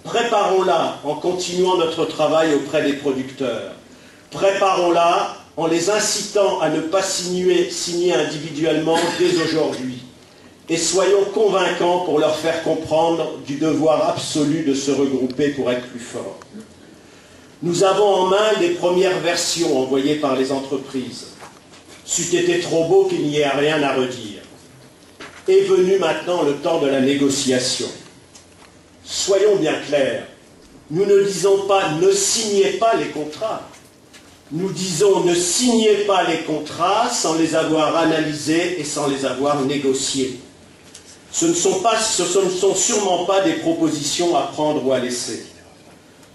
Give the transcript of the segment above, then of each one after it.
Préparons-la en continuant notre travail auprès des producteurs. Préparons-la en les incitant à ne pas signer individuellement dès aujourd'hui. Et soyons convaincants pour leur faire comprendre du devoir absolu de se regrouper pour être plus forts. Nous avons en main les premières versions envoyées par les entreprises. C'eût été trop beau qu'il n'y ait rien à redire. Est venu maintenant le temps de la négociation. Soyons bien clairs, nous ne disons pas « ne signez pas les contrats ». Nous disons « ne signez pas les contrats sans les avoir analysés et sans les avoir négociés ». Ce ne sont sûrement pas des propositions à prendre ou à laisser.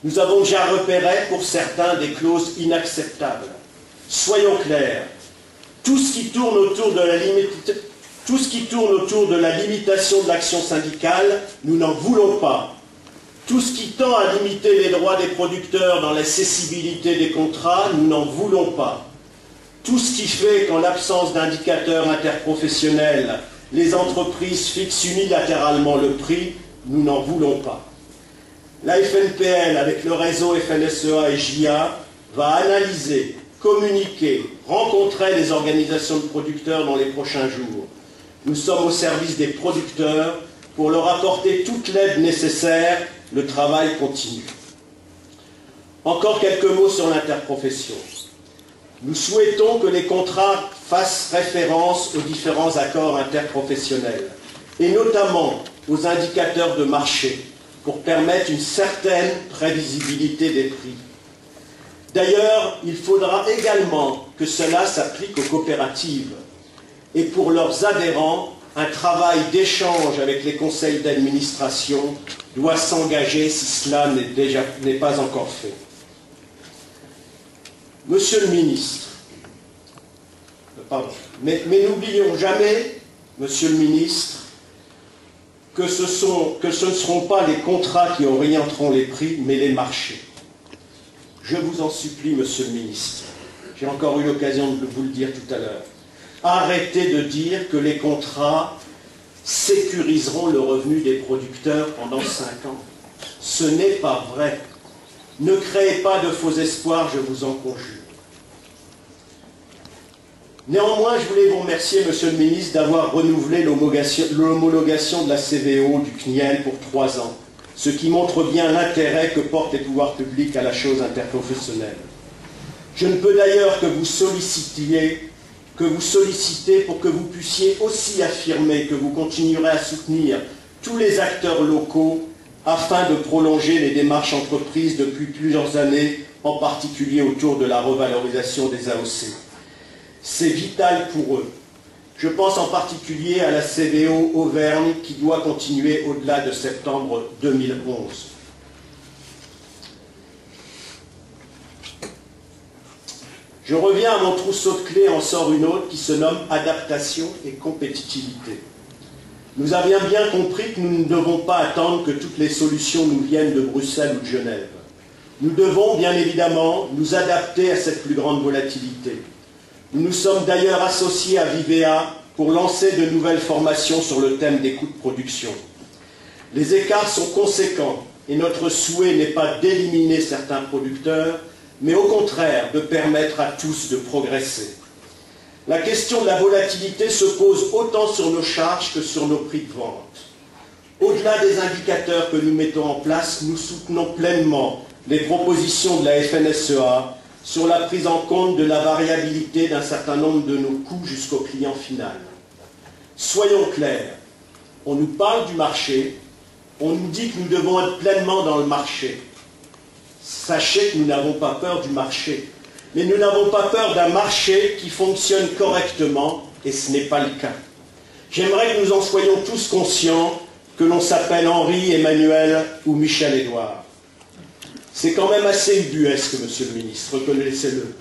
Nous avons déjà repéré pour certains des clauses inacceptables. Soyons clairs, tout ce qui tourne autour de la limitation de l'action syndicale, nous n'en voulons pas. Tout ce qui tend à limiter les droits des producteurs dans la cessibilité des contrats, nous n'en voulons pas. Tout ce qui fait qu'en l'absence d'indicateurs interprofessionnels, les entreprises fixent unilatéralement le prix, nous n'en voulons pas. La FNPL, avec le réseau FNSEA et JA, va analyser, communiquer, rencontrer les organisations de producteurs dans les prochains jours. Nous sommes au service des producteurs pour leur apporter toute l'aide nécessaire. Le travail continue. Encore quelques mots sur l'interprofession. Nous souhaitons que les contrats fassent référence aux différents accords interprofessionnels, et notamment aux indicateurs de marché, pour permettre une certaine prévisibilité des prix. D'ailleurs, il faudra également que cela s'applique aux coopératives, et pour leurs adhérents, un travail d'échange avec les conseils d'administration doit s'engager si cela n'est pas encore fait. Monsieur le ministre, mais n'oublions jamais, monsieur le ministre, que ce ne seront pas les contrats qui orienteront les prix, mais les marchés. Je vous en supplie, monsieur le ministre, j'ai encore eu l'occasion de vous le dire tout à l'heure, arrêtez de dire que les contrats sécuriseront le revenu des producteurs pendant 5 ans. Ce n'est pas vrai. Ne créez pas de faux espoirs, je vous en conjure. Néanmoins, je voulais vous remercier, monsieur le ministre, d'avoir renouvelé l'homologation de la CVO du CNIEL pour 3 ans, ce qui montre bien l'intérêt que portent les pouvoirs publics à la chose interprofessionnelle. Je ne peux d'ailleurs que vous solliciter pour que vous puissiez aussi affirmer que vous continuerez à soutenir tous les acteurs locaux afin de prolonger les démarches entreprises depuis plusieurs années, en particulier autour de la revalorisation des AOC. C'est vital pour eux. Je pense en particulier à la CVO Auvergne qui doit continuer au-delà de septembre 2011. Je reviens à mon trousseau de clés, en sort une autre qui se nomme adaptation et compétitivité. Nous avions bien compris que nous ne devons pas attendre que toutes les solutions nous viennent de Bruxelles ou de Genève. Nous devons bien évidemment nous adapter à cette plus grande volatilité. Nous nous sommes d'ailleurs associés à Vivea pour lancer de nouvelles formations sur le thème des coûts de production. Les écarts sont conséquents et notre souhait n'est pas d'éliminer certains producteurs, mais au contraire de permettre à tous de progresser. La question de la volatilité se pose autant sur nos charges que sur nos prix de vente. Au-delà des indicateurs que nous mettons en place, nous soutenons pleinement les propositions de la FNSEA sur la prise en compte de la variabilité d'un certain nombre de nos coûts jusqu'au client final. Soyons clairs, on nous parle du marché, on nous dit que nous devons être pleinement dans le marché. Sachez que nous n'avons pas peur du marché, mais nous n'avons pas peur d'un marché qui fonctionne correctement, et ce n'est pas le cas. J'aimerais que nous en soyons tous conscients, que l'on s'appelle Henri, Emmanuel ou Michel-Édouard. C'est quand même assez ubuesque, monsieur le ministre, reconnaissez-le,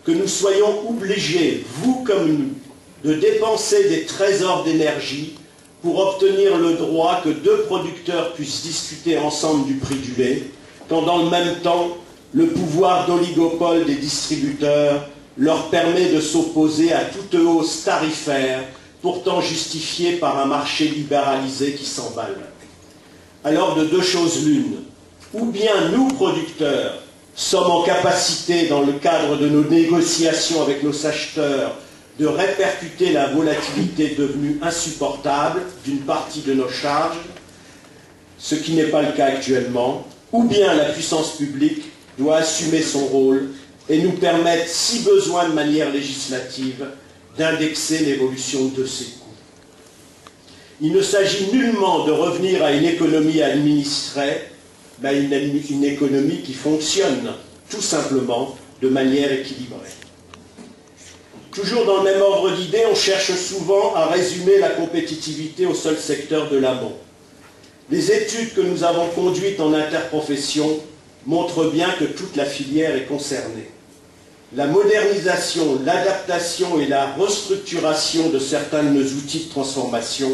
que nous soyons obligés, vous comme nous, de dépenser des trésors d'énergie pour obtenir le droit que 2 producteurs puissent discuter ensemble du prix du lait, quand dans le même temps, le pouvoir d'oligopole des distributeurs leur permet de s'opposer à toute hausse tarifaire, pourtant justifiée par un marché libéralisé qui s'emballe. Alors de 2 choses l'une, ou bien nous, producteurs, sommes en capacité, dans le cadre de nos négociations avec nos acheteurs, de répercuter la volatilité devenue insupportable d'une partie de nos charges, ce qui n'est pas le cas actuellement, ou bien la puissance publique doit assumer son rôle et nous permettre, si besoin de manière législative, d'indexer l'évolution de ces coûts. Il ne s'agit nullement de revenir à une économie administrée, mais à une économie qui fonctionne tout simplement de manière équilibrée. Toujours dans le même ordre d'idées, on cherche souvent à résumer la compétitivité au seul secteur de l'amont. Les études que nous avons conduites en interprofession montrent bien que toute la filière est concernée. La modernisation, l'adaptation et la restructuration de certains de nos outils de transformation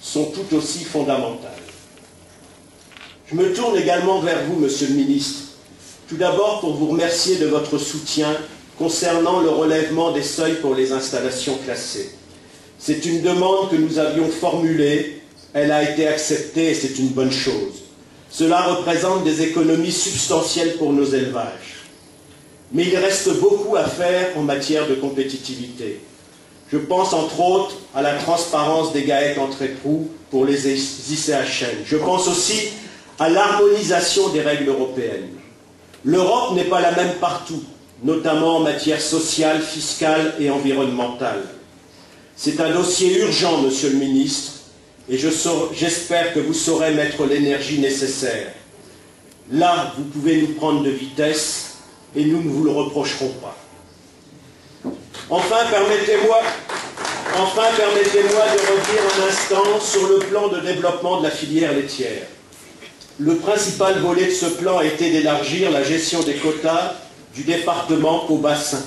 sont tout aussi fondamentales. Je me tourne également vers vous, Monsieur le Ministre, tout d'abord pour vous remercier de votre soutien concernant le relèvement des seuils pour les installations classées. C'est une demande que nous avions formulée, elle a été acceptée et c'est une bonne chose. Cela représente des économies substantielles pour nos élevages. Mais il reste beaucoup à faire en matière de compétitivité. Je pense entre autres à la transparence des GAEC entre époux pour les ICHN. Je pense aussi à l'harmonisation des règles européennes. L'Europe n'est pas la même partout, notamment en matière sociale, fiscale et environnementale. C'est un dossier urgent, Monsieur le Ministre, et j'espère que vous saurez mettre l'énergie nécessaire. Là, vous pouvez nous prendre de vitesse et nous ne vous le reprocherons pas. Enfin, permettez-moi de revenir un instant sur le plan de développement de la filière laitière. Le principal volet de ce plan a été d'élargir la gestion des quotas du département au bassin.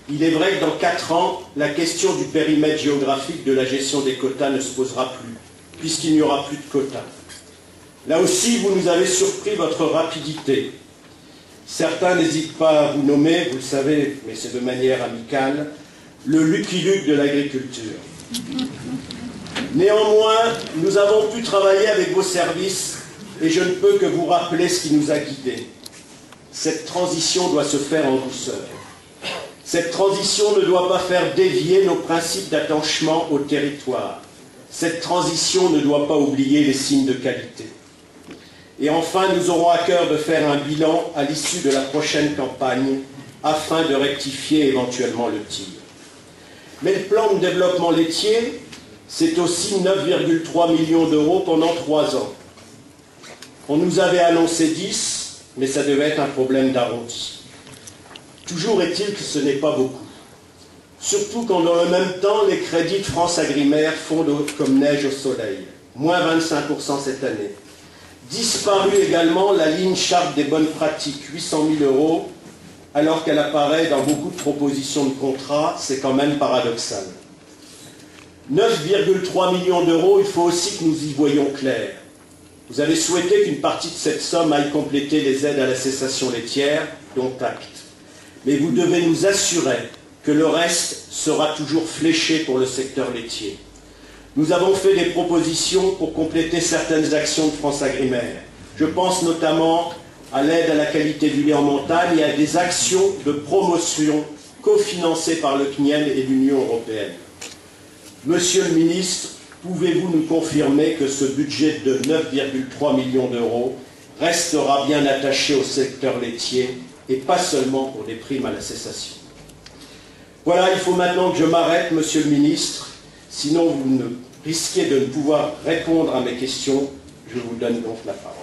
Il est vrai que dans 4 ans, la question du périmètre géographique de la gestion des quotas ne se posera plus, puisqu'il n'y aura plus de quotas. Là aussi, vous nous avez surpris votre rapidité. Certains n'hésitent pas à vous nommer, vous le savez, mais c'est de manière amicale, le Lucky Luke de l'agriculture. Néanmoins, nous avons pu travailler avec vos services et je ne peux que vous rappeler ce qui nous a guidés. Cette transition doit se faire en douceur. Cette transition ne doit pas faire dévier nos principes d'attachement au territoire. Cette transition ne doit pas oublier les signes de qualité. Et enfin, nous aurons à cœur de faire un bilan à l'issue de la prochaine campagne afin de rectifier éventuellement le tir. Mais le plan de développement laitier, c'est aussi 9,3 millions d'euros pendant 3 ans. On nous avait annoncé 10, mais ça devait être un problème d'arrondi. Toujours est-il que ce n'est pas beaucoup. Surtout quand dans le même temps, les crédits de France Agrimaire fondent comme neige au soleil. Moins 25% cette année. Disparue également la ligne charte des bonnes pratiques, 800 000 euros, alors qu'elle apparaît dans beaucoup de propositions de contrats, c'est quand même paradoxal. 9,3 millions d'euros, il faut aussi que nous y voyions clair. Vous avez souhaité qu'une partie de cette somme aille compléter les aides à la cessation laitière, dont acte. Mais vous devez nous assurer que le reste sera toujours fléché pour le secteur laitier. Nous avons fait des propositions pour compléter certaines actions de France Agrimaire. Je pense notamment à l'aide à la qualité du lait en montagne et à des actions de promotion cofinancées par le CNIEL et l'Union européenne. Monsieur le ministre, pouvez-vous nous confirmer que ce budget de 9,3 millions d'euros restera bien attaché au secteur laitier et pas seulement pour des primes à la cessation? Voilà, il faut maintenant que je m'arrête, Monsieur le ministre. Sinon, vous risquez de ne pouvoir répondre à mes questions. Je vous donne donc la parole.